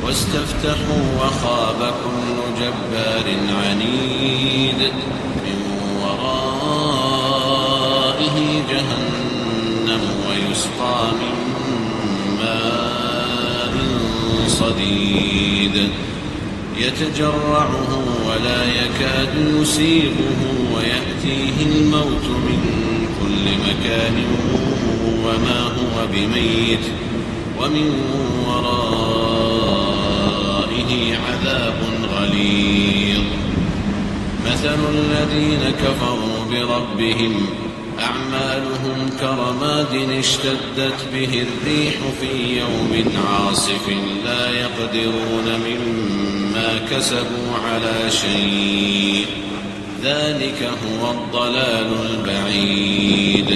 واستفتحوا وخاب كل جبار عنيد من ورائه جهنم ويسقى من ماء صديد يتجرعه ولا يكاد يسيغه ويأتيه الموت من كل مكان وما هو بميت ومن ورائه عذاب غليظ. مثل الذين كفروا بربهم أعمالهم كرماد اشتدت به الريح في يوم عاصف لا يقدرون مما كسبوا على شيء ذلك هو الضلال البعيد.